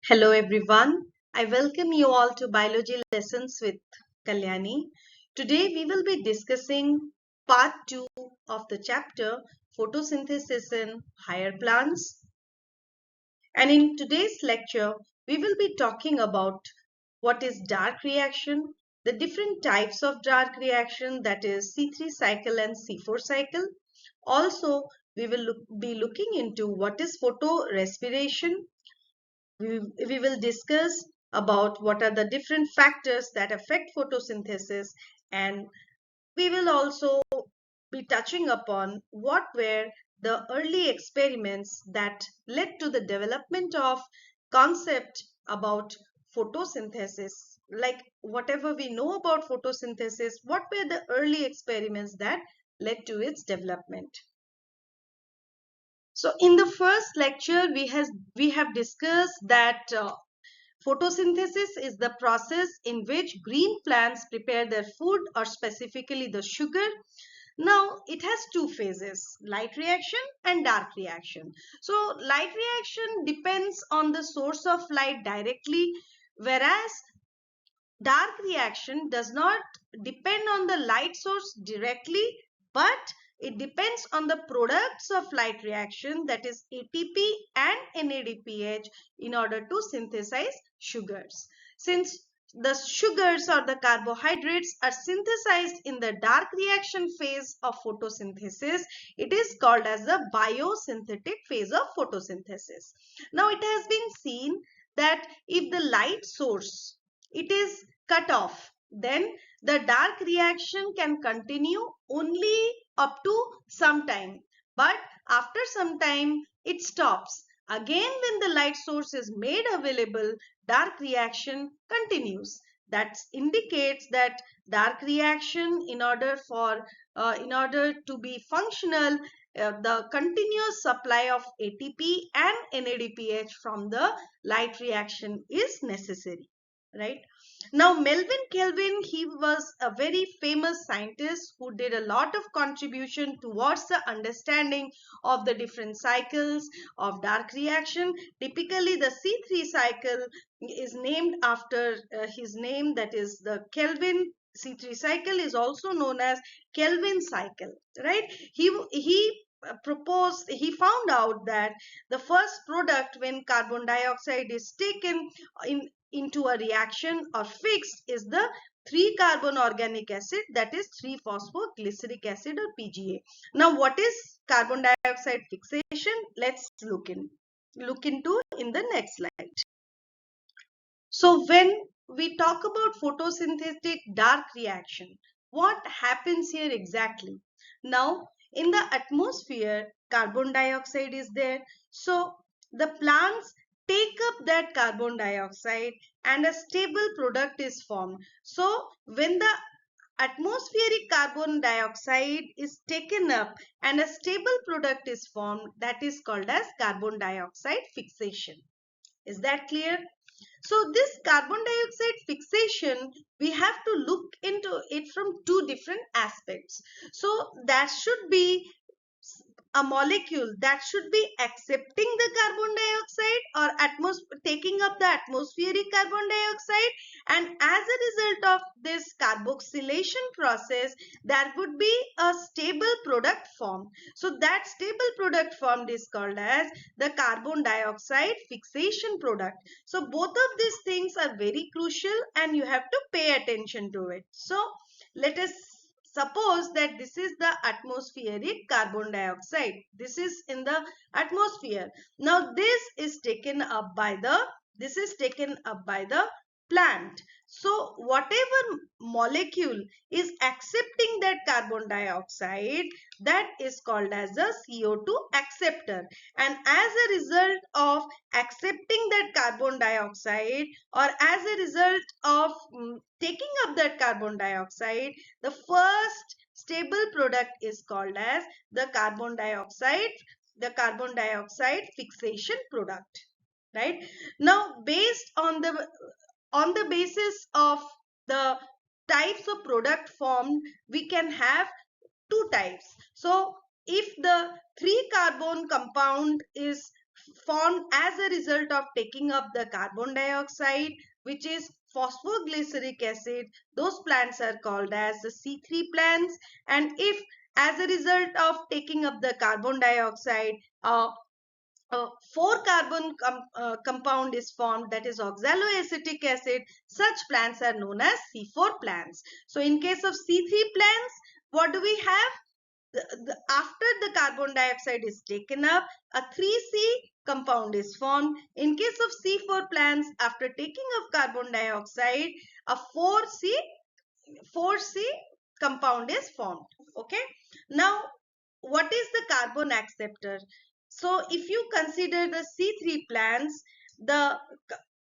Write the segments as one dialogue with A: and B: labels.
A: Hello everyone. I welcome you all to Biology Lessons with Kalyani. Today we will be discussing part 2 of the chapter Photosynthesis in Higher Plants. And in today's lecture, we will be talking about what is dark reaction, the different types of dark reaction, that is C3 cycle and C4 cycle. Also, we will be looking into what is photorespiration. We will discuss about what are the different factors that affect photosynthesis, and we will also be touching upon what were the early experiments that led to the development of concept about photosynthesis. Like whatever we know about photosynthesis, what were the early experiments that led to its development. So in the first lecture, we have discussed that photosynthesis is the process in which green plants prepare their food, or specifically the sugar. Now it has two phases, light reaction and dark reaction. So light reaction depends on the source of light directly, whereas dark reaction does not depend on the light source directly, but it depends on the products of light reaction, that is ATP and NADPH, in order to synthesize sugars. Since the sugars or the carbohydrates are synthesized in the dark reaction phase of photosynthesis, it is called as the biosynthetic phase of photosynthesis. Now it has been seen that if the light source it is cut off, then the dark reaction can continue only up to some time, but after some time it stops. Again, when the light source is made available, dark reaction continues. That indicates that dark reaction, in order to be functional, the continuous supply of ATP and NADPH from the light reaction is necessary, right? Now, Melvin Kelvin, he was a very famous scientist who did a lot of contribution towards the understanding of the different cycles of dark reaction. Typically, the C3 cycle is named after his name, that is the Kelvin. C3 cycle is also known as Kelvin cycle, right? He found out that the first product when carbon dioxide is taken into a reaction or fixed is the 3-carbon organic acid, that is 3-phosphoglyceric acid, or PGA. Now what is carbon dioxide fixation? Let's look into in the next slide. So when we talk about photosynthetic dark reaction, what happens here exactly? Now in the atmosphere, carbon dioxide is there, so the plants take up that carbon dioxide and a stable product is formed. So when the atmospheric carbon dioxide is taken up and a stable product is formed, that is called as carbon dioxide fixation. Is that clear? So this carbon dioxide fixation, we have to look into it from two different aspects. So that should be a molecule that should be accepting the carbon dioxide or taking up the atmospheric carbon dioxide, and as a result of this carboxylation process, there would be a stable product formed. So that stable product formed is called as the carbon dioxide fixation product. So both of these things are very crucial and you have to pay attention to it. So let us suppose that this is the atmospheric carbon dioxide. This is in the atmosphere. Now this is taken up by the plant. So whatever molecule is accepting that carbon dioxide, that is called as a CO2 acceptor. And as a result of accepting that carbon dioxide, or as a result of taking up that carbon dioxide, the first stable product is called as the carbon dioxide fixation product, right? Now based on the basis of the types of product formed, we can have two types. So if the 3-carbon compound is formed as a result of taking up the carbon dioxide, which is phosphoglyceric acid. Those plants are called as the C3 plants. And if as a result of taking up the carbon dioxide, four carbon compound is formed, that is oxaloacetic acid, such plants are known as C4 plants. So in case of C3 plants, what do we have? After the carbon dioxide is taken up, a 3C compound is formed. In case of C4 plants, after taking up carbon dioxide, a 4C compound is formed. Okay. Now, what is the carbon acceptor? So, if you consider the C3 plants, the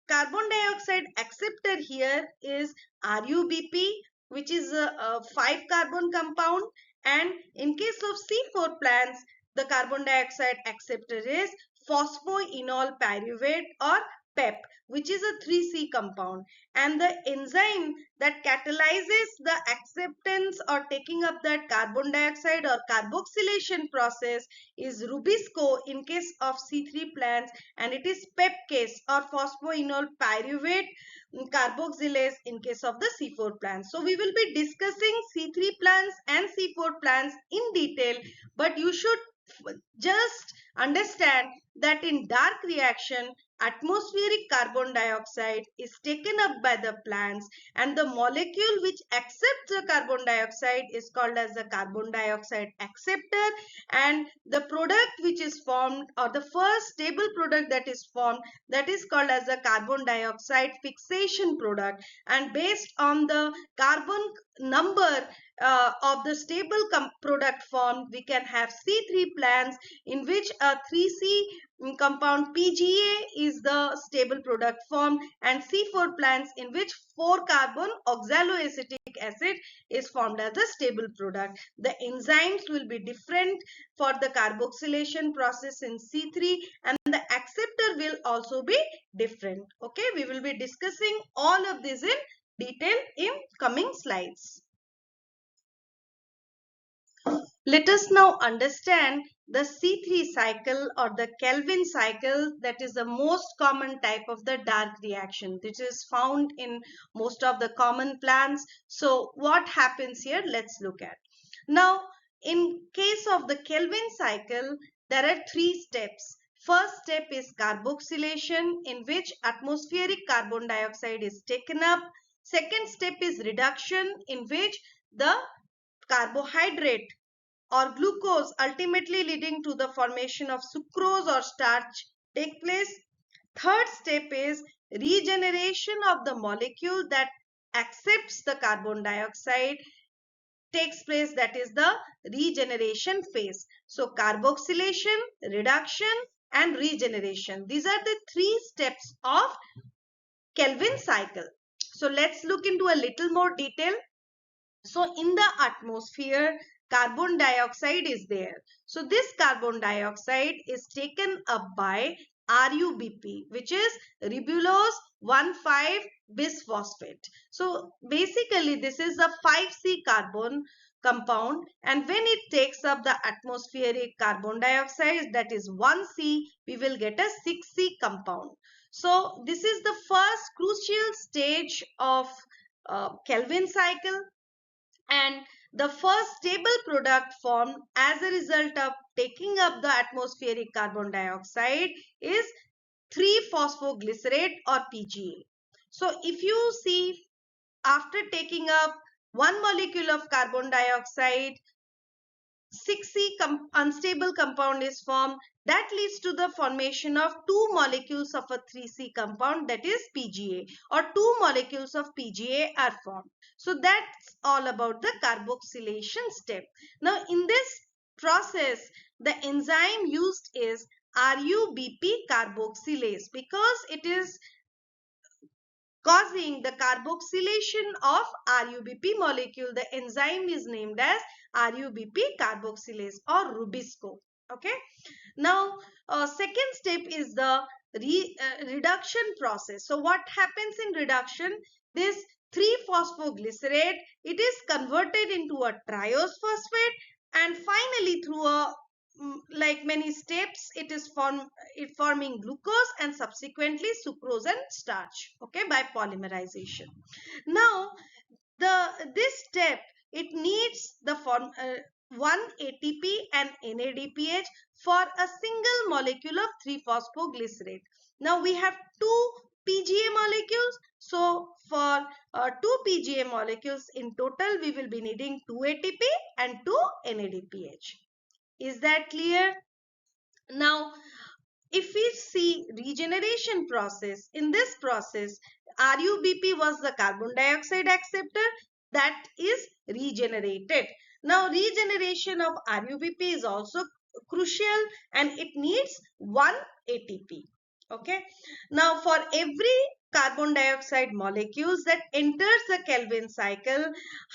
A: carbon dioxide acceptor here is RUBP, which is a 5 carbon compound, and in case of C4 plants, the carbon dioxide acceptor is phosphoenol pyruvate or PEP, which is a 3C compound, and the enzyme that catalyzes the acceptance or taking up that carbon dioxide or carboxylation process is Rubisco in case of C3 plants, and it is PEP case or phosphoenol pyruvate carboxylase in case of the C4 plants. So we will be discussing C3 plants and C4 plants in detail, but you should just understand that in dark reaction, atmospheric carbon dioxide is taken up by the plants, and the molecule which accepts the carbon dioxide is called as the carbon dioxide acceptor, and the product which is formed, or the first stable product that is formed, that is called as the carbon dioxide fixation product. And based on the carbon number of the stable product formed, we can have C3 plants in which a 3C compound PGA is the stable product formed, and C4 plants in which 4 carbon oxaloacetic acid is formed as a stable product. The enzymes will be different for the carboxylation process in C3, and the acceptor will also be different. Okay, we will be discussing all of this in detail in coming slides. Let us now understand the C3 cycle or the Kelvin cycle, that is the most common type of the dark reaction. This is found in most of the common plants. So what happens here? Let's look at. Now, in case of the Kelvin cycle, there are 3 steps. First step is carboxylation, in which atmospheric carbon dioxide is taken up. Second step is reduction, in which the carbohydrate or glucose, ultimately leading to the formation of sucrose or starch, take place. Third step is regeneration of the molecule that accepts the carbon dioxide takes place, that is the regeneration phase. So carboxylation, reduction and regeneration, these are the 3 steps of Kelvin cycle. So let's look into a little more detail. So in the atmosphere, carbon dioxide is there. So this carbon dioxide is taken up by RUBP, which is ribulose 1,5-bisphosphate. So basically this is a 5C carbon compound, and when it takes up the atmospheric carbon dioxide, that is 1C, we will get a 6C compound. So this is the first crucial stage of Kelvin cycle, and the first stable product formed as a result of taking up the atmospheric carbon dioxide is 3-phosphoglycerate or PGA. So if you see, after taking up one molecule of carbon dioxide, 6C unstable compound is formed, that leads to the formation of 2 molecules of a 3C compound, that is PGA, or 2 molecules of PGA are formed. So that's all about the carboxylation step. Now in this process, the enzyme used is RUBP carboxylase, because it is causing the carboxylation of RUBP molecule. The enzyme is named as RUBP carboxylase or Rubisco. Okay. Now, second step is the reduction process. So what happens in reduction? This 3-phosphoglycerate, it is converted into a triose phosphate, and finally through a like many steps, it is forming glucose and subsequently sucrose and starch, okay, by polymerization. Now this step, it needs the form one ATP and NADPH for a single molecule of 3-phosphoglycerate. Now we have two PGA molecules, so for 2 PGA molecules in total we will be needing 2 ATP and 2 NADPH. Is that clear? Now if we see regeneration process, in this process RUBP was the carbon dioxide acceptor that is regenerated. Now regeneration of RUBP is also crucial and it needs 1 ATP. Okay. Now for every carbon dioxide molecules that enters the Kelvin cycle,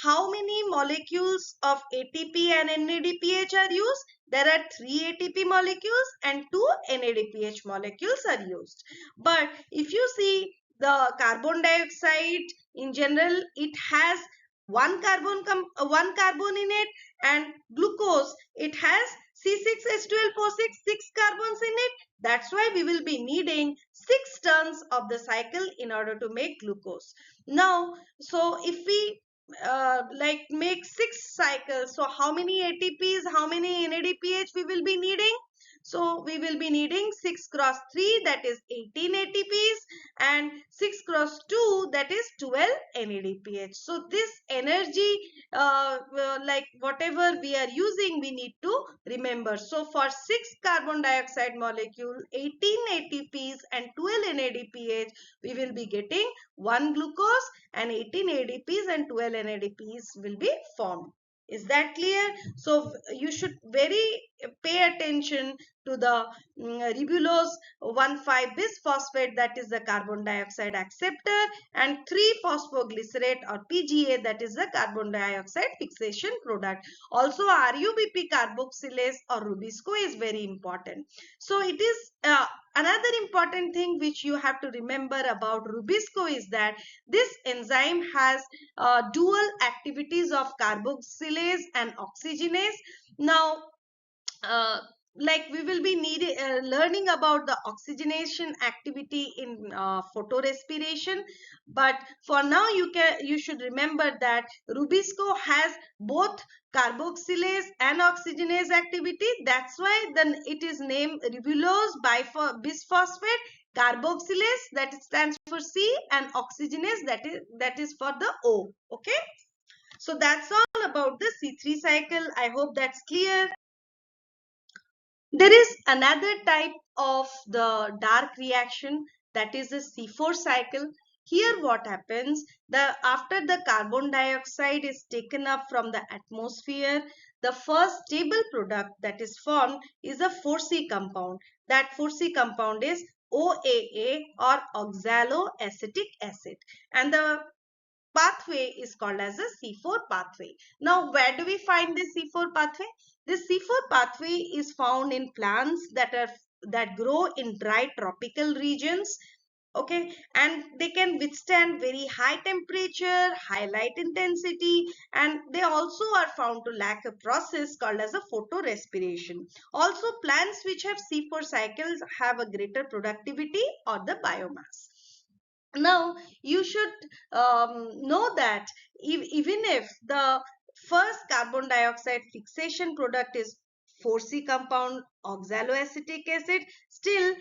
A: how many molecules of ATP and NADPH are used? There are 3 ATP molecules and 2 NADPH molecules are used. But if you see the carbon dioxide in general, it has one carbon in it, and glucose, it has C6H12O6, 6 carbons in it. That's why we will be needing 6 turns of the cycle in order to make glucose. Now, so if we like make 6 cycles, so how many ATPs, how many NADPH we will be needing? So we will be needing 6 cross 3, that is 18 ATPs, and 6 cross 2, that is 12 NADPH. So this energy, like whatever we are using, we need to remember. So for 6 carbon dioxide molecule, 18 ATPs and 12 NADPH, we will be getting 1 glucose, and 18 ADPs and 12 NADPs will be formed. Is that clear? So you should very pay attention to the ribulose 1,5-bisphosphate, that is the carbon dioxide acceptor, and 3-phosphoglycerate or PGA, that is the carbon dioxide fixation product. Also RUBP carboxylase or Rubisco is very important. So it is another important thing which you have to remember about Rubisco is that this enzyme has dual activities of carboxylase and oxygenase. Now like we will be learning about the oxygenation activity in photorespiration, but for now you should remember that Rubisco has both carboxylase and oxygenase activity. That's why then it is named ribulose bisphosphate carboxylase, that stands for C, and oxygenase, that is for the O. Okay, so that's all about the C3 cycle. I hope that's clear. There is another type of the dark reaction, that is the C4 cycle. Here what happens, after the carbon dioxide is taken up from the atmosphere, the first stable product that is formed is a 4C compound. That 4C compound is OAA or oxaloacetic acid, and the pathway is called as a C4 pathway. Now, where do we find this C4 pathway? This C4 pathway is found in plants that grow in dry tropical regions. Okay, and they can withstand very high temperature, high light intensity, and they also are found to lack a process called as a photorespiration. Also, plants which have C4 cycles have a greater productivity or the biomass. Now you should know that even if the first carbon dioxide fixation product is 4C compound oxaloacetic acid, still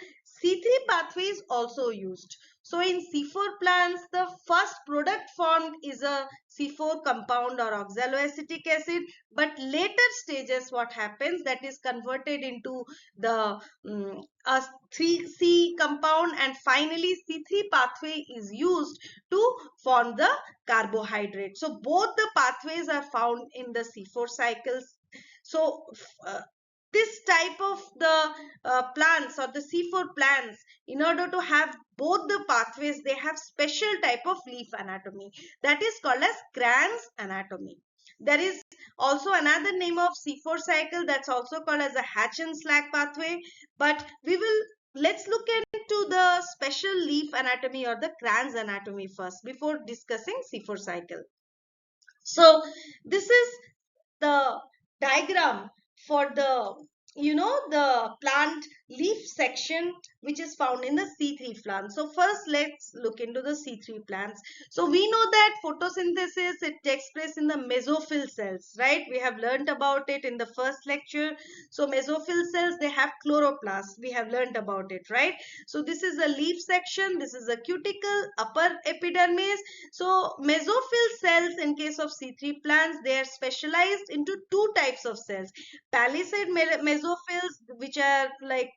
A: C3 pathway is also used. So in C4 plants, the first product formed is a C4 compound or oxaloacetic acid, but later stages what happens, that is converted into the a 3C compound, and finally C3 pathway is used to form the carbohydrate. So both the pathways are found in the C4 cycles. So this type of the plants or the C4 plants, in order to have both the pathways, they have special type of leaf anatomy that is called as Kranz anatomy. There is also another name of C4 cycle that's also called as a Hatch and Slack pathway, but let's look into the special leaf anatomy or the Kranz anatomy first before discussing C4 cycle. So this is the diagram for the the plant leaf section which is found in the C3 plants. So first let's look into the C3 plants. So we know that photosynthesis, it takes place in the mesophyll cells, right? We have learned about it in the first lecture. So mesophyll cells, they have chloroplasts. We have learned about it, right? So this is the leaf section, this is the cuticle, upper epidermis. So mesophyll cells in case of C3 plants, they are specialized into two types of cells: palisade mesophils, which are like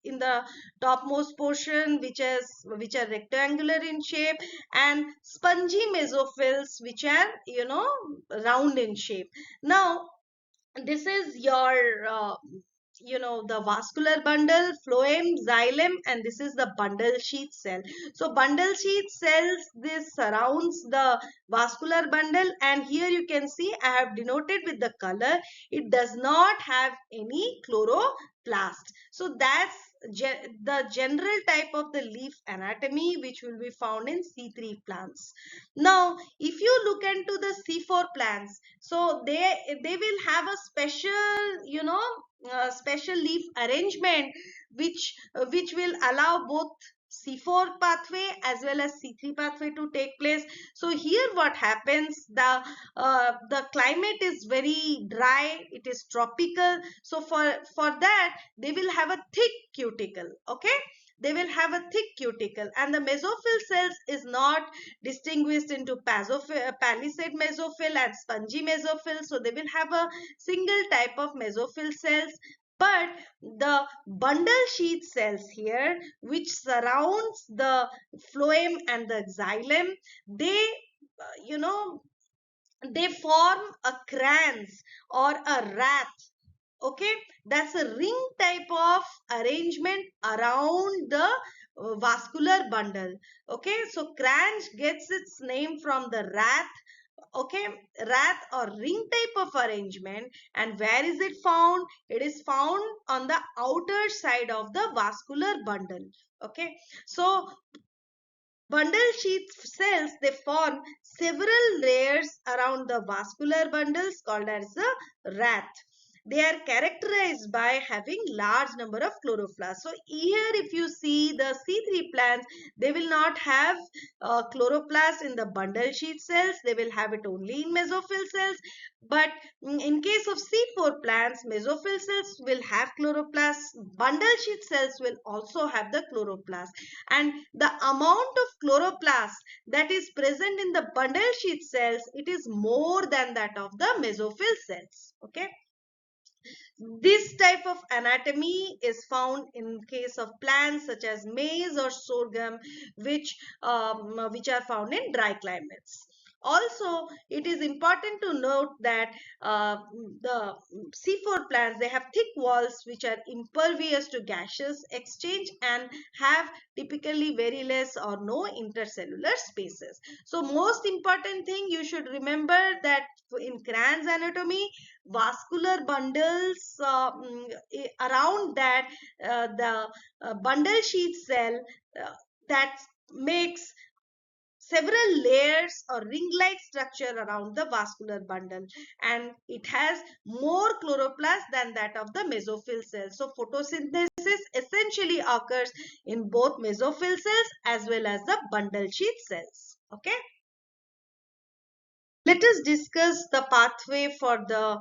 A: in the topmost portion, which are rectangular in shape, and spongy mesophils, which are round in shape. Now this is your the vascular bundle, phloem, xylem, and this is the bundle sheath cell. So bundle sheath cells, this surrounds the vascular bundle, and here you can see I have denoted with the color. It does not have any chloroplast. So that's the general type of the leaf anatomy which will be found in C3 plants. Now if you look into the C4 plants, so they will have a special special leaf arrangement which will allow both C4 pathway as well as C3 pathway to take place. So here what happens, the climate is very dry, it is tropical. So for that they will have a thick cuticle. Okay, they will have a thick cuticle, and the mesophyll cells is not distinguished into palisade mesophyll and spongy mesophyll. So they will have a single type of mesophyll cells. But the bundle sheath cells here, which surrounds the phloem and the xylem, they you know they form a crans or a wrath. Okay, that's a ring type of arrangement around the vascular bundle. Okay, so crans gets its name from the wrath. Okay, wrath or ring type of arrangement. And where is it found? It is found on the outer side of the vascular bundle. Okay, so bundle sheath cells, they form several layers around the vascular bundles called as the wrath. They are characterized by having large number of chloroplasts. So here if you see the C3 plants, they will not have chloroplasts in the bundle sheath cells. They will have it only in mesophyll cells. But in case of C4 plants, mesophyll cells will have chloroplasts. Bundle sheath cells will also have the chloroplasts. And the amount of chloroplast that is present in the bundle sheath cells, it is more than that of the mesophyll cells. Okay, this type of anatomy is found in case of plants such as maize or sorghum, which are found in dry climates. Also, it is important to note that the C4 plants, they have thick walls which are impervious to gaseous exchange and have typically very less or no intercellular spaces. So most important thing you should remember that in Cran's anatomy, vascular bundles around that the bundle sheath cell that makes several layers or ring-like structure around the vascular bundle, and it has more chloroplast than that of the mesophyll cells. So photosynthesis essentially occurs in both mesophyll cells as well as the bundle sheath cells. Okay, let us discuss the pathway for the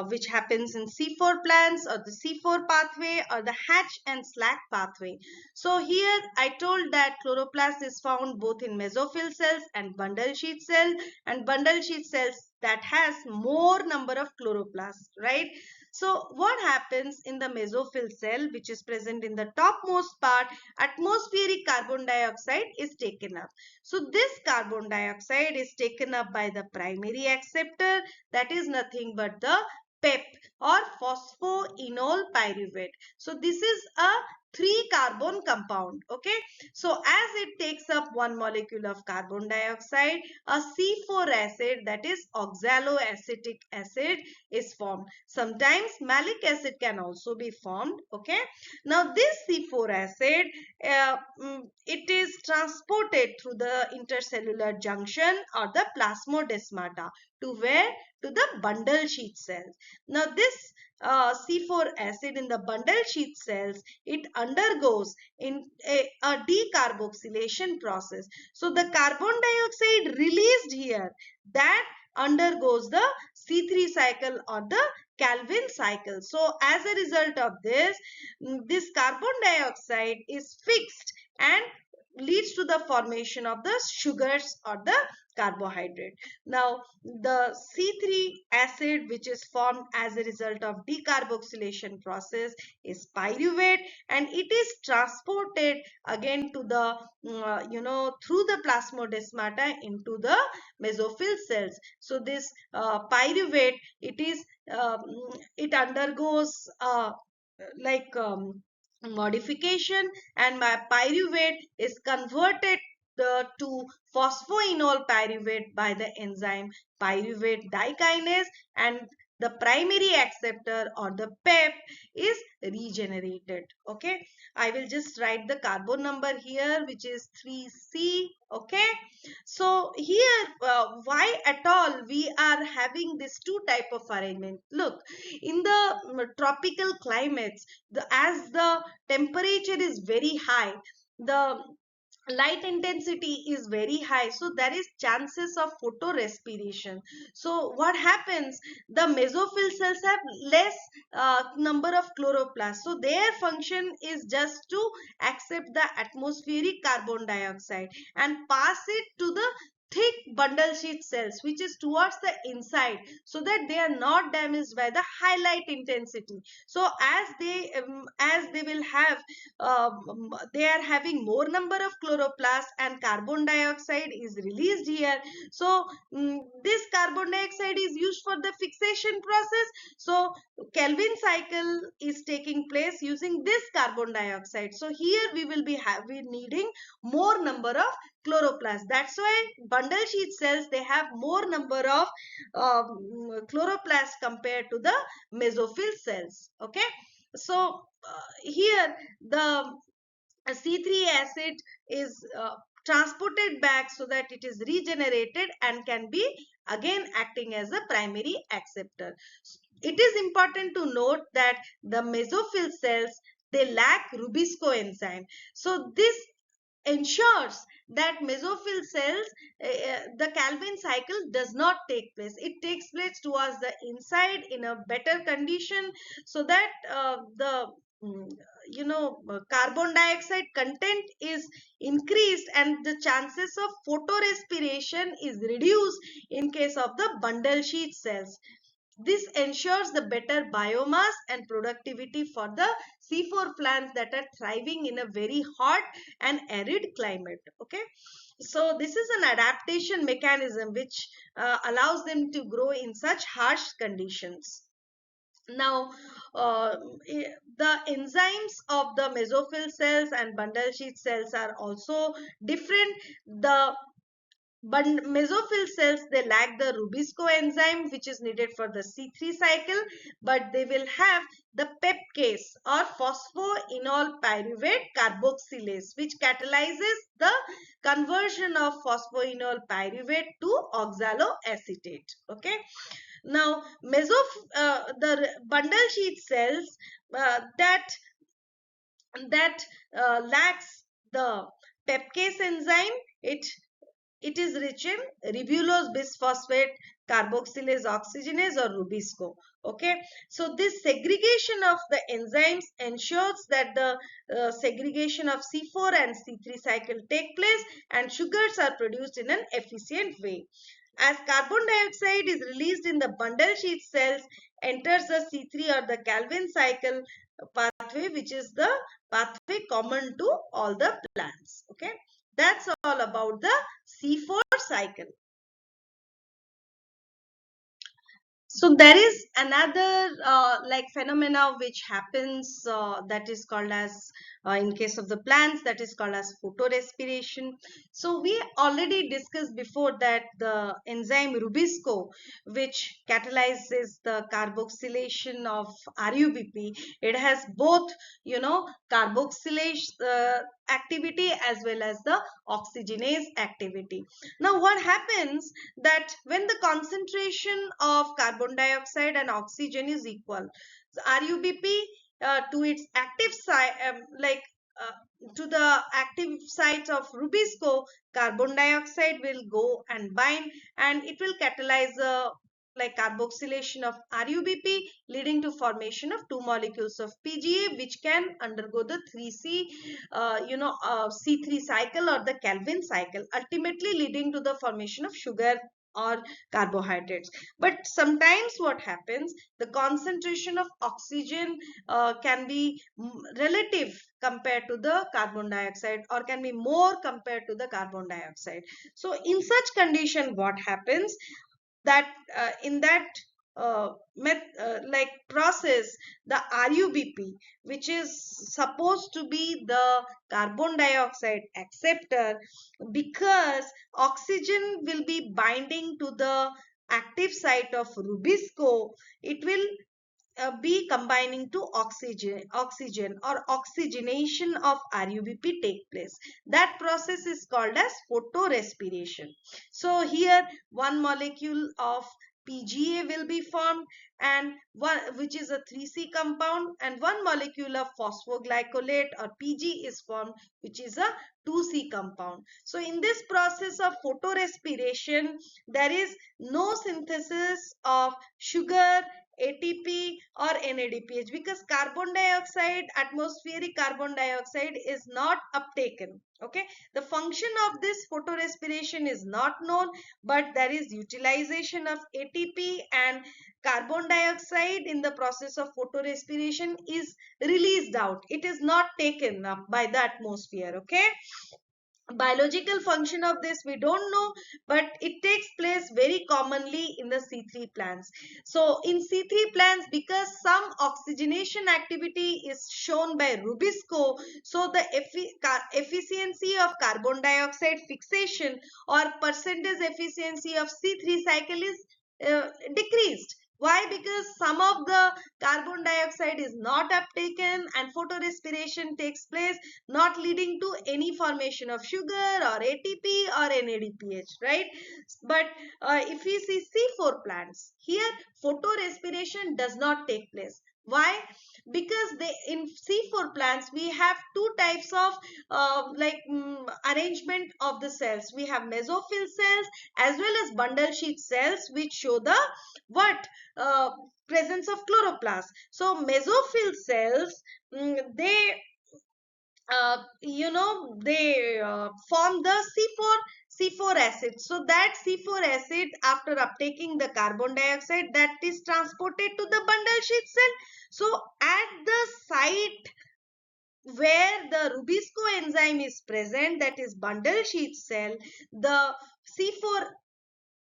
A: which happens in C4 plants, or the C4 pathway, or the hatch and slack pathway. So here I told that chloroplast is found both in mesophyll cells and bundle sheath cell, and bundle sheath cells that has more number of chloroplasts, right? So what happens in the mesophyll cell, which is present in the topmost part, atmospheric carbon dioxide is taken up. So this carbon dioxide is taken up by the primary acceptor, that is nothing but the PEP or phosphoenol pyruvate. So this is a 3-carbon compound. Okay, so as it takes up one molecule of carbon dioxide, a C4 acid, that is oxaloacetic acid, is formed. Sometimes malic acid can also be formed. Okay, now this C4 acid, it is transported through the intercellular junction or the plasmodesmata to where? To the bundle sheath cells. Now this this C4 acid in the bundle sheath cells, it undergoes in a decarboxylation process. So the carbon dioxide released here, that undergoes the C3 cycle or the Calvin cycle. So as a result of this, this carbon dioxide is fixed and leads to the formation of the sugars or the carbohydrate. Now the C3 acid which is formed as a result of decarboxylation process is pyruvate, and it is transported again to the through the plasmodesmata into the mesophyll cells. So this pyruvate, um, it undergoes like modification, and my pyruvate is converted to phosphoenol pyruvate by the enzyme pyruvate dikinase, and the primary acceptor or the PEP is regenerated. Okay, I will just write the carbon number here, which is 3C. Okay, so here why at all we are having this two type of arrangement. Look, in the tropical climates, as the temperature is very high, the light intensity is very high, so there is chances of photorespiration. So what happens, the mesophyll cells have less number of chloroplasts, so their function is just to accept the atmospheric carbon dioxide and pass it to the thick bundle sheath cells which is towards the inside, so that they are not damaged by the high light intensity. So as they will have they are having more number of chloroplasts and carbon dioxide is released here. So this carbon dioxide is used for the fixation process. So Kelvin cycle is taking place using this carbon dioxide. So here we will be needing more number of chloroplasts. That's why bundle sheath cells, they have more number of chloroplasts compared to the mesophyll cells. Okay, so here the C3 acid is transported back so that it is regenerated and can be again acting as a primary acceptor. It is important to note that the mesophyll cells, they lack Rubisco enzyme. So this ensures that mesophyll cells, the Calvin cycle does not take place. It takes place towards the inside in a better condition, so that the mm, carbon dioxide content is increased and the chances of photorespiration is reduced in case of the bundle sheath cells. This ensures the better biomass and productivity for the C4 plants that are thriving in a very hot and arid climate. Okay, so this is an adaptation mechanism which allows them to grow in such harsh conditions. Now, the enzymes of the mesophyll cells and bundle sheath cells are also different. The but mesophyll cells, they lack the Rubisco enzyme which is needed for the C3 cycle, but they will have the pepcase or phosphoenol pyruvate carboxylase, which catalyzes the conversion of phosphoenol pyruvate to oxaloacetate. Okay. Now, the bundle sheath cells that lacks the pepcase enzyme, it is rich in ribulose bisphosphate carboxylase oxygenase or Rubisco. Okay, so this segregation of the enzymes ensures that the segregation of C4 and C3 cycle take place and sugars are produced in an efficient way. As carbon dioxide is released in the bundle sheath cells, enters the C3 or the Calvin cycle pathway, which is the pathway common to all the plants. Okay, that's all about the C4 cycle. So there is another like phenomena which happens that is called as in case of the plants, that is called as photorespiration. So we already discussed before that the enzyme Rubisco, which catalyzes the carboxylation of RUBP, it has both carboxylase activity as well as the oxygenase activity. Now what happens that when the concentration of carbon carbon dioxide and oxygen is equal. So RUBP to its active side, to the active sites of Rubisco, carbon dioxide will go and bind, and it will catalyze carboxylation of RUBP, leading to formation of two molecules of PGA, which can undergo the 3C, C3 cycle or the Calvin cycle, ultimately leading to the formation of sugar or carbohydrates. But sometimes what happens, the concentration of oxygen can be relative compared to the carbon dioxide, or can be more compared to the carbon dioxide. So in such condition, what happens, that in that process, the RUBP, which is supposed to be the carbon dioxide acceptor, because oxygen will be binding to the active site of Rubisco, it will be combining to oxygen or oxygenation of RUBP take place. That process is called as photorespiration. So here one molecule of PGA will be formed, and one which is a 3C compound, and one molecule of phosphoglycolate or PG is formed, which is a 2C compound. So in this process of photorespiration, there is no synthesis of sugar, ATP or NADPH, because carbon dioxide, atmospheric carbon dioxide is not uptaken. Okay, the function of this photorespiration is not known, but there is utilization of ATP, and carbon dioxide in the process of photorespiration is released out. It is not taken up by the atmosphere. Okay, biological function of this we don't know, but it takes place very commonly in the C3 plants. So in C3 plants, because some oxygenation activity is shown by Rubisco, so the efficiency of carbon dioxide fixation or percentage efficiency of C3 cycle is decreased. Why? Because some of the carbon dioxide is not uptaken and photorespiration takes place, not leading to any formation of sugar or ATP or NADPH, right? But if we see C4 plants, here photorespiration does not take place. Why? Because in C4 plants we have two types of arrangement of the cells. We have mesophyll cells as well as bundle sheath cells, which show the what presence of chloroplast. So mesophyll cells, they form the C4 acid. So that C4 acid, after uptaking the carbon dioxide, that is transported to the bundle sheath cell. So at the site where the Rubisco enzyme is present, that is bundle sheath cell, the C4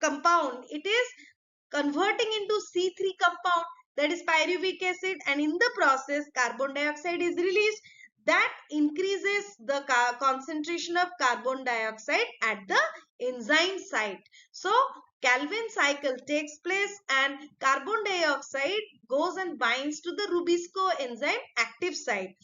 A: compound, it is converting into C3 compound, that is pyruvic acid, and in the process carbon dioxide is released. That increases the concentration of carbon dioxide at the enzyme site. So Calvin cycle takes place and carbon dioxide goes and binds to the Rubisco enzyme active site.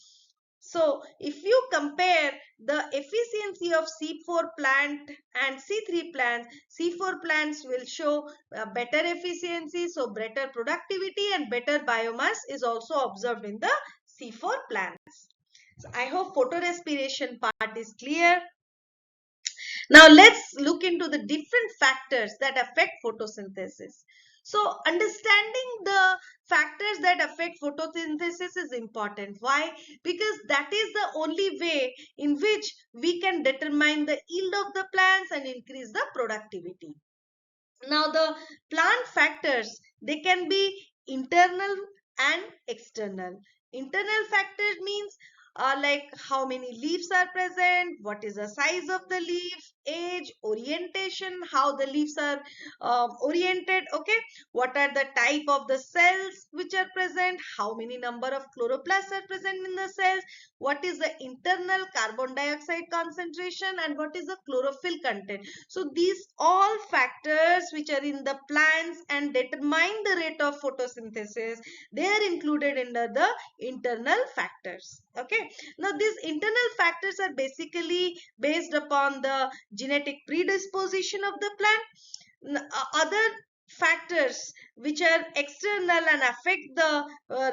A: So if you compare the efficiency of C4 plant and C3 plants, C4 plants will show better efficiency, so better productivity and better biomass is also observed in the C4 plants. So I hope photorespiration part is clear. Now let's look into the different factors that affect photosynthesis. So understanding the factors that affect photosynthesis is important. Why? Because that is the only way in which we can determine the yield of the plants and increase the productivity. Now the plant factors, they can be internal and external. Internal factors means like how many leaves are present, what is the size of the leaf, age, orientation, how the leaves are oriented, okay, what are the type of the cells which are present, how many number of chloroplasts are present in the cells, what is the internal carbon dioxide concentration, and what is the chlorophyll content. So these all factors which are in the plants and determine the rate of photosynthesis, they are included under the internal factors. Okay, now these internal factors are basically based upon the genetic predisposition of the plant. Other factors which are external and affect the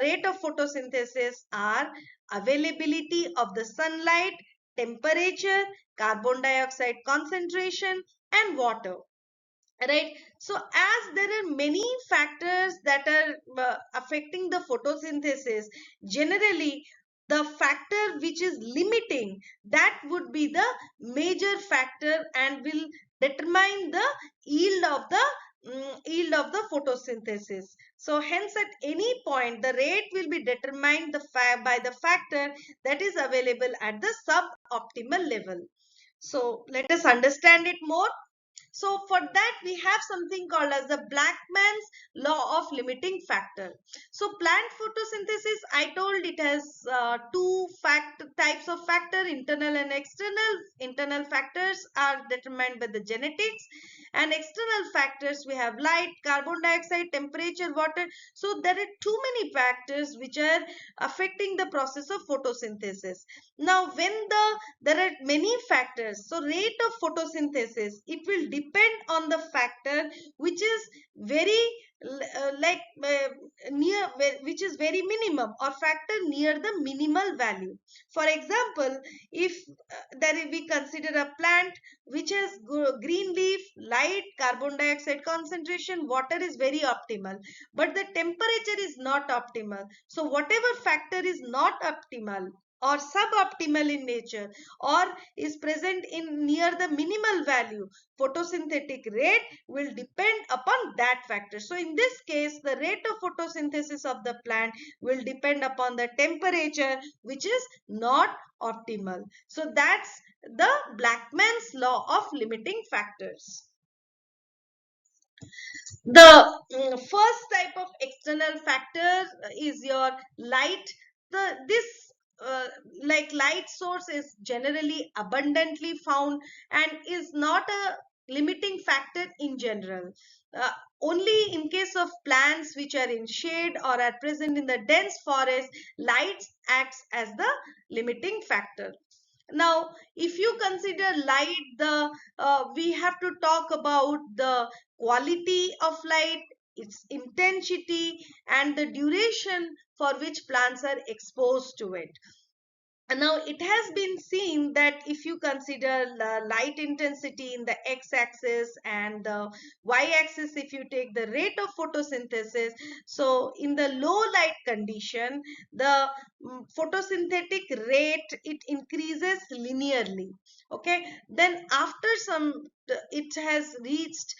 A: rate of photosynthesis are availability of the sunlight, temperature, carbon dioxide concentration, and water. Right. So as there are many factors that are affecting the photosynthesis, generally the factor which is limiting, that would be the major factor and will determine the yield of the yield of the photosynthesis. So hence at any point the rate will be determined by the factor that is available at the suboptimal level. So let us understand it more. So for that we have something called as the Blackman's law of limiting factor. So plant photosynthesis, I told it has two types of factor, internal and external. Internal factors are determined by the genetics, and external factors we have light, carbon dioxide, temperature, water. So there are too many factors which are affecting the process of photosynthesis. Now when there are many factors, so rate of photosynthesis, it will depend on the factor which is very near, which is very minimum, or factor near the minimal value. For example, if we consider a plant which has green leaf, light, carbon dioxide concentration, water is very optimal, but the temperature is not optimal. So whatever factor is not optimal or suboptimal in nature, or is present in near the minimal value, photosynthetic rate will depend upon that factor. So in this case the rate of photosynthesis of the plant will depend upon the temperature which is not optimal. So that's the Blackman's law of limiting factors. The first type of external factor is your light. This uh, light source is generally abundantly found and is not a limiting factor in general. Uh, Only in case of plants which are in shade or are present in the dense forest, light acts as the limiting factor. Now if you consider light, the we have to talk about the quality of light, its intensity, and the duration for which plants are exposed to it. And now it has been seen that if you consider the light intensity in the x-axis and the y-axis, if you take the rate of photosynthesis, so in the low light condition, the photosynthetic rate, it increases linearly. Okay, then after some, it has reached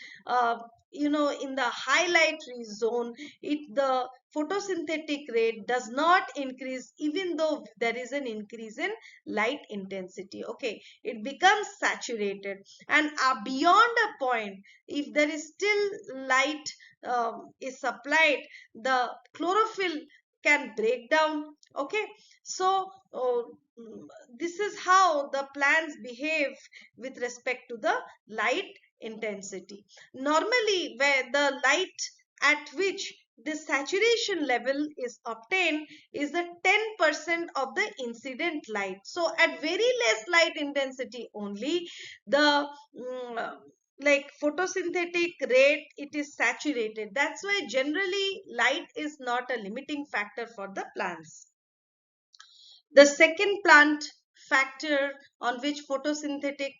A: in the highlight zone, the photosynthetic rate does not increase even though there is an increase in light intensity. Okay, it becomes saturated, and beyond a point, if there is still light is supplied, the chlorophyll can break down. Okay, so this is how the plants behave with respect to the light intensity. Normally where the light at which the saturation level is obtained is the 10% of the incident light. So at very less light intensity only, the photosynthetic rate, it is saturated. That's why generally light is not a limiting factor for the plants. The second plant factor on which photosynthetic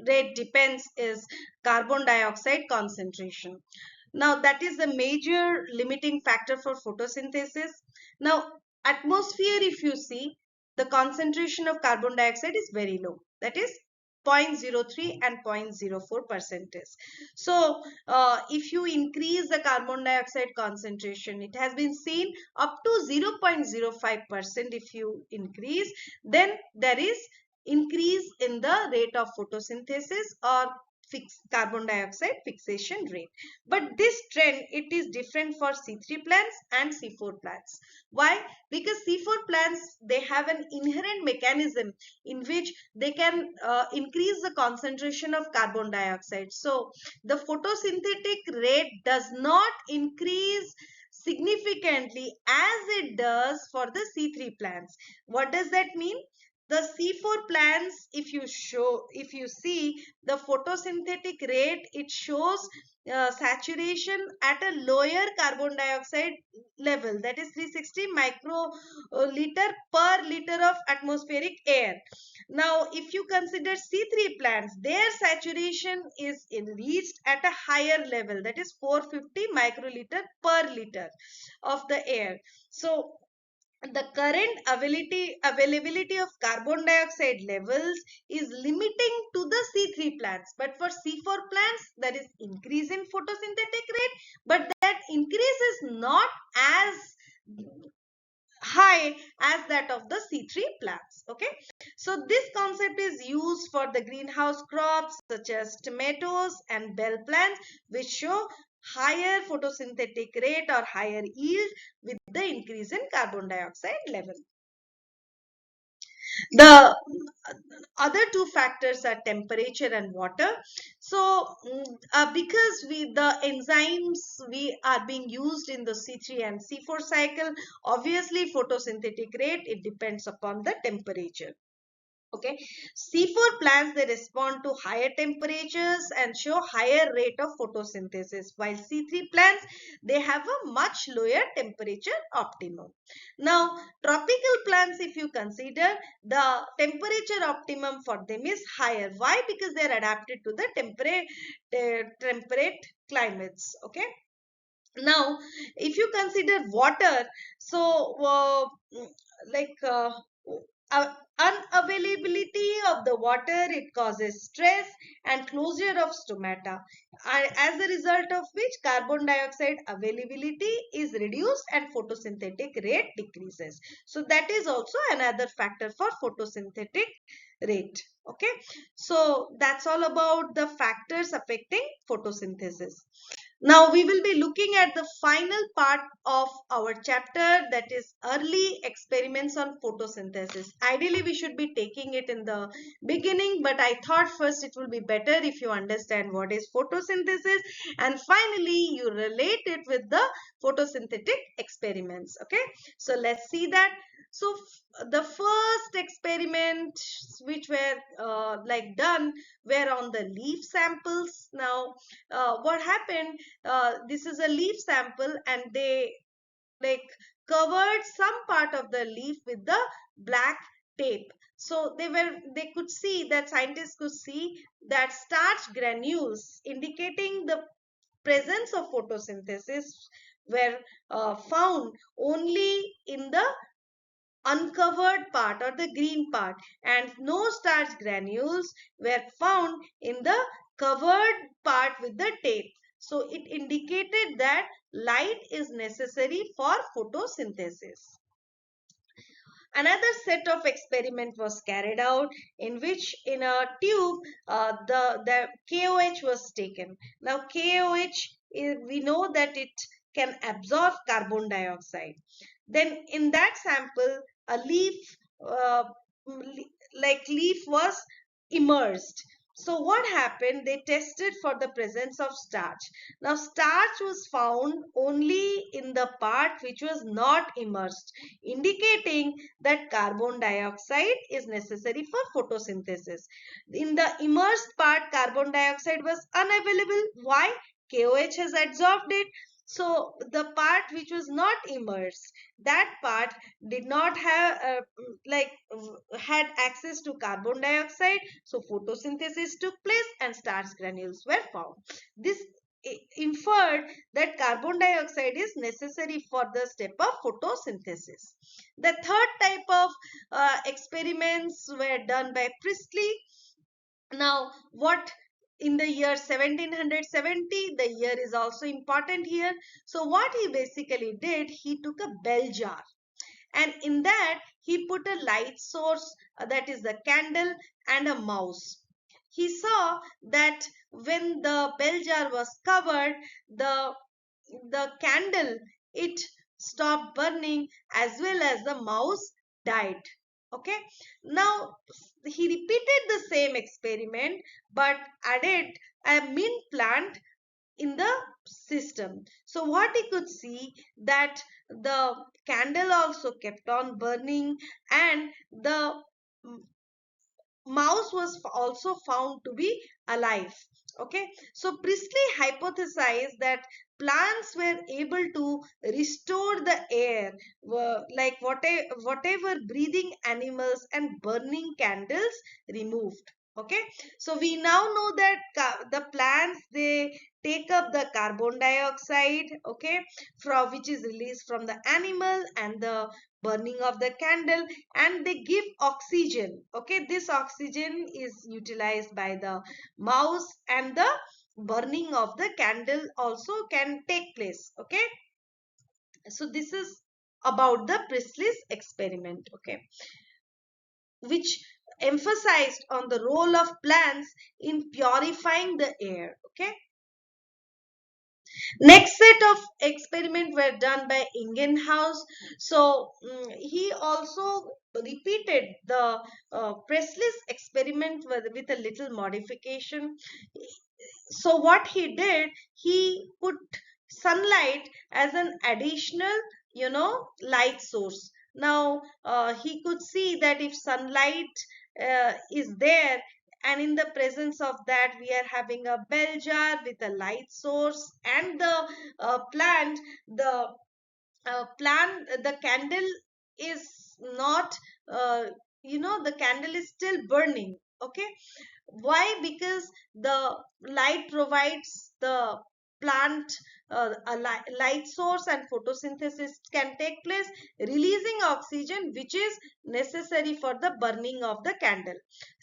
A: rate depends is carbon dioxide concentration. Now that is the major limiting factor for photosynthesis. Now atmosphere, if you see, the concentration of carbon dioxide is very low, that is 0.03 and 0.04 percentage. So if you increase the carbon dioxide concentration, it has been seen up to 0.05%. if you increase, then there is increase in the rate of photosynthesis or fixed carbon dioxide fixation rate. But this trend, it is different for C3 plants and C4 plants. Why? Because C4 plants, they have an inherent mechanism in which they can increase the concentration of carbon dioxide. So the photosynthetic rate does not increase significantly as it does for the C3 plants. What does that mean? the C4 plants, if you see the photosynthetic rate, it shows saturation at a lower carbon dioxide level, that is 360 microliter per liter of atmospheric air. Now if you consider C3 plants, their saturation is reached at a higher level, that is 450 microliter per liter of the air. So the current availability of carbon dioxide levels is limiting to the C3 plants, but for C4 plants there is increase in photosynthetic rate, but that increase is not as high as that of the C3 plants. Okay, so this concept is used for the greenhouse crops such as tomatoes and bell plants, which show higher photosynthetic rate or higher yield with the increase in carbon dioxide level. The other two factors are temperature and water. So because the enzymes we are being used in the C3 and C4 cycle, obviously photosynthetic rate, it depends upon the temperature. Okay, C4 plants, they respond to higher temperatures and show higher rate of photosynthesis, while C3 plants, they have a much lower temperature optimum. Now tropical plants, if you consider, the temperature optimum for them is higher. Why? Because they are adapted to the temperate climates. Okay, now if you consider water, so like uh, unavailability of the water, it causes stress and closure of stomata, as a result of which carbon dioxide availability is reduced and photosynthetic rate decreases. So that is also another factor for photosynthetic rate. Okay, so that's all about the factors affecting photosynthesis. Now we will be looking at the final part of our chapter, that is early experiments on photosynthesis. Ideally we should be taking it in the beginning, but I thought first it will be better if you understand what is photosynthesis and finally you relate it with the photosynthetic experiments. Okay, so let's see that. So the first experiments which were done were on the leaf samples. Now what happened, this is a leaf sample and they like covered some part of the leaf with the black tape. So they could see that, scientists could see that starch granules indicating the presence of photosynthesis were found only in the uncovered part or the green part, and no starch granules were found in the covered part with the tape. So it indicated that light is necessary for photosynthesis. Another set of experiment was carried out in which in a tube the KOH was taken. Now KOH we know that it can absorb carbon dioxide. Then in that sample a leaf uh, leaf was immersed. So what happened? They tested for the presence of starch. Now starch was found only in the part which was not immersed, indicating that carbon dioxide is necessary for photosynthesis. In the immersed part, carbon dioxide was unavailable. Why? KOH has absorbed it. So the part which was not immersed, that part did not have had access to carbon dioxide, so photosynthesis took place and starch granules were found. This inferred that carbon dioxide is necessary for the step of photosynthesis. The third type of experiments were done by Priestley. Now what, in the year 1770, the year is also important here. So what he basically did, he took a bell jar and in that he put a light source, that is the candle, and a mouse. He saw that when the bell jar was covered, the candle, it stopped burning as well as the mouse died. Okay, now he repeated the same experiment but added a mint plant in the system. So what he could see, that the candle also kept on burning and the mouse was also found to be alive. Okay, so Priestley hypothesized that plants were able to restore the air, like whatever breathing animals and burning candles removed. Okay, so we now know that the plants, they take up the carbon dioxide, okay, from which is released from the animal and the burning of the candle, and they give oxygen. Okay, this oxygen is utilized by the mouse, and the burning of the candle also can take place. Okay, so this is about the Priestley's experiment, okay, which emphasized on the role of plants in purifying the air. Okay, next set of experiment were done by Ingenhouse. So he also repeated the Presley's experiment with a little modification. So what he did, he put sunlight as an additional, light source. Now he could see that if sunlight is there, and in the presence of that we are having a bell jar with a light source and the plant, the candle is not, uh, the candle is still burning. Okay, why? Because the light provides the plant a light source, and photosynthesis can take place, releasing oxygen, which is necessary for the burning of the candle.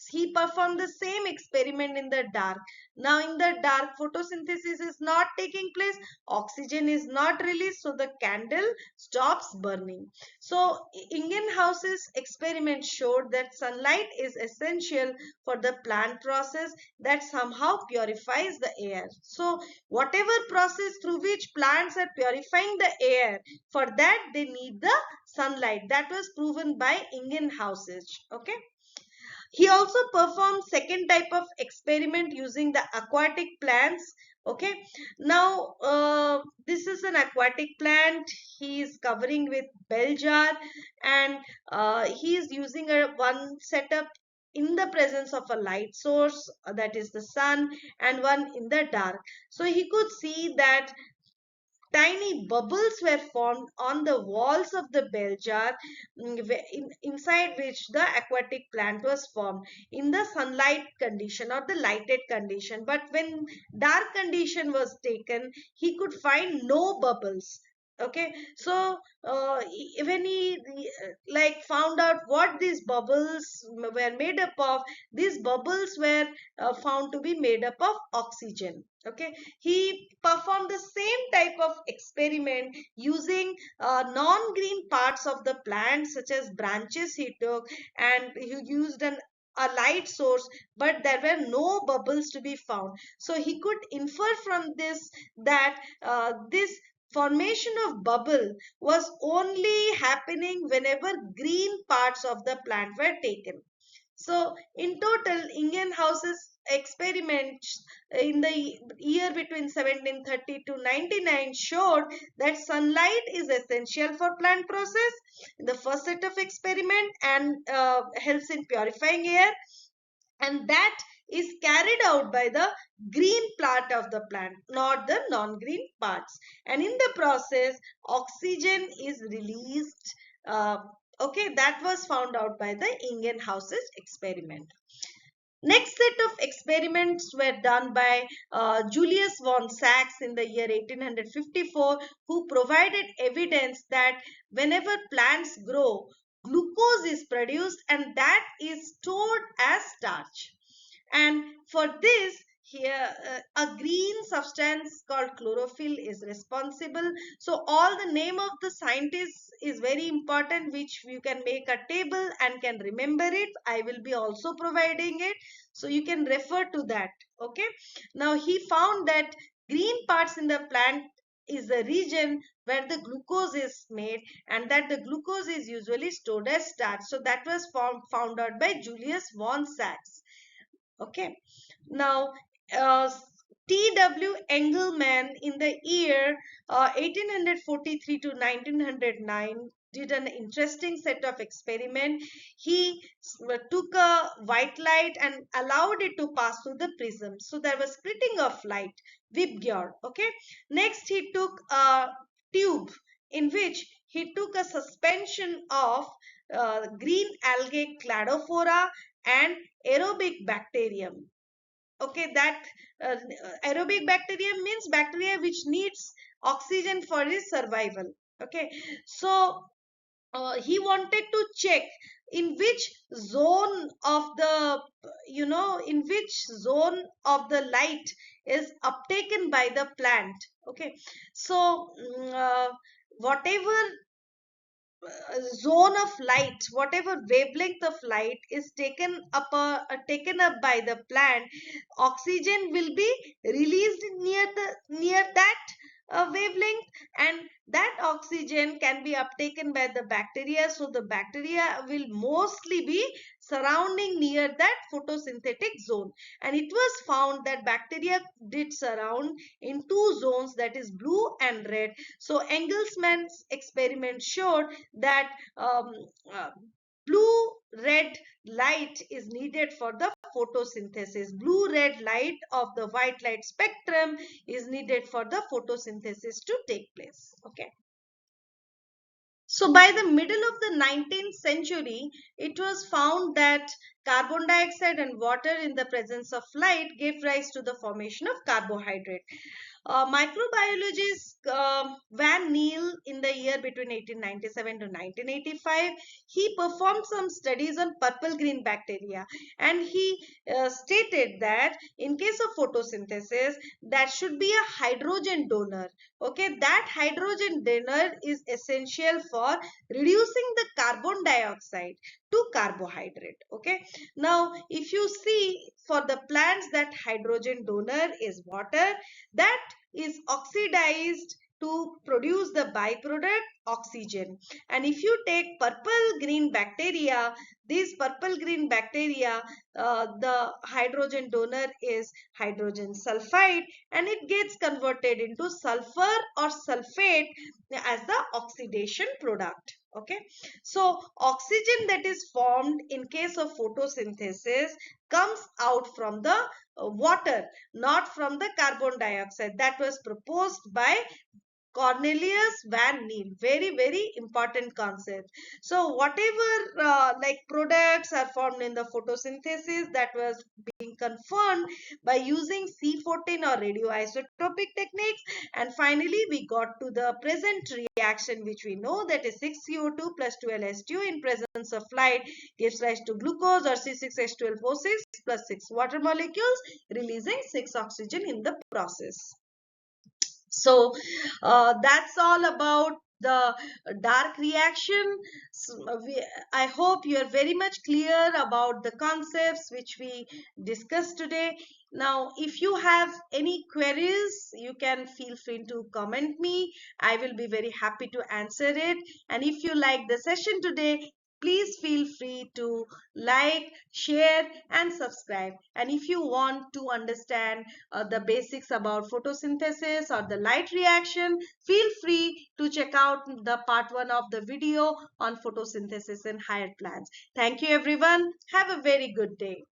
A: He performed the same experiment in the dark. Now in the dark, photosynthesis is not taking place, oxygen is not released, so the candle stops burning. So Ingenhouse's experiment showed that sunlight is essential for the plant process that somehow purifies the air. So whatever process through which plants are purifying the air, for that they need the sunlight. That was proven by Ingenhouse's. Okay, he also performed second type of experiment using the aquatic plants. Okay, now this is an aquatic plant. He is covering with bell jar, and he is using a one setup in the presence of a light source, that is the sun, and one in the dark. So he could see that tiny bubbles were formed on the walls of the bell jar, inside which the aquatic plant was formed in the sunlight condition or the lighted condition. But when dark condition was taken, he could find no bubbles. Okay, so when he like found out what these bubbles were made up of, these bubbles were found to be made up of oxygen. Okay, he performed the same type of experiment using non-green parts of the plant, such as branches he took, and he used a light source, but there were no bubbles to be found. So he could infer from this that this formation of bubble was only happening whenever green parts of the plant were taken. So in total, Ingenhouse's experiments in the year between 1730 to 99 showed that sunlight is essential for plant process in the first set of experiment, and helps in purifying air, and that is carried out by the green part of the plant, not the non-green parts, and in the process oxygen is released. uh, okay, that was found out by the Ingenhouse's experiment. Next set of experiments were done by Julius von Sachs in the year 1854, who provided evidence that whenever plants grow, glucose is produced, and that is stored as starch. And for this, here a green substance called chlorophyll is responsible. So all the name of the scientist is very important, which you can make a table and can remember it. I will be also providing it, so you can refer to that. Okay, now he found that green parts in the plant is the region where the glucose is made, and that the glucose is usually stored as starch. So that was found out by Julius von Sachs. Okay, now uh, T.W. Engelmann in the year 1843 to 1909 did an interesting set of experiment. He took a white light and allowed it to pass through the prism. So there was splitting of light, Vibgyor. Okay. Next, he took a tube in which he took a suspension of green algae cladophora and aerobic bacterium. Okay, that uh, aerobic bacterium means bacteria which needs oxygen for its survival. Okay, so he wanted to check in which zone of the in which zone of the light is uptaken by the plant. Okay, so whatever zone of light, whatever wavelength of light is taken up by the plant, oxygen will be released near that wavelength, and that oxygen can be uptaken by the bacteria. So the bacteria will mostly be surrounding near that photosynthetic zone, and it was found that bacteria did surround in two zones, that is blue and red. So Engelsmann's experiment showed that uh, blue red light is needed for the photosynthesis. Blue red light of the white light spectrum is needed for the photosynthesis to take place. Okay. So by the middle of the 19th century, it was found that carbon dioxide and water in the presence of light gave rise to the formation of carbohydrate. Microbiologist Van Niel, in the year between 1897 to 1985, he performed some studies on purple green bacteria, and he stated that in case of photosynthesis, that should be a hydrogen donor. Okay, that hydrogen donor is essential for reducing the carbon dioxide to carbohydrate. Okay, now if you see for the plants, that hydrogen donor is water that is oxidized to produce the byproduct oxygen. And if you take purple green bacteria, these purple green bacteria, the hydrogen donor is hydrogen sulfide, and it gets converted into sulfur or sulfate as the oxidation product. Okay, so oxygen that is formed in case of photosynthesis comes out from the water, not from the carbon dioxide. That was proposed by Cornelius Van Niel. Very, very important concept. So whatever like products are formed in the photosynthesis, that was being confirmed by using C14 or radioisotopic techniques. And finally, we got to the present reaction, which we know, that is 6CO2 plus 12H2 in presence of light gives rise to glucose, or C6H12O6 plus 6 water molecules, releasing 6 oxygen in the process. So that's all about the dark reaction. So, I hope you are very much clear about the concepts which we discussed today. Now, if you have any queries, you can feel free to comment me. I will be very happy to answer it. And if you like the session today, please feel free to like, share, and subscribe. And if you want to understand the basics about photosynthesis or the light reaction, feel free to check out the part 1 of the video on photosynthesis in higher plants. Thank you everyone. Have a very good day.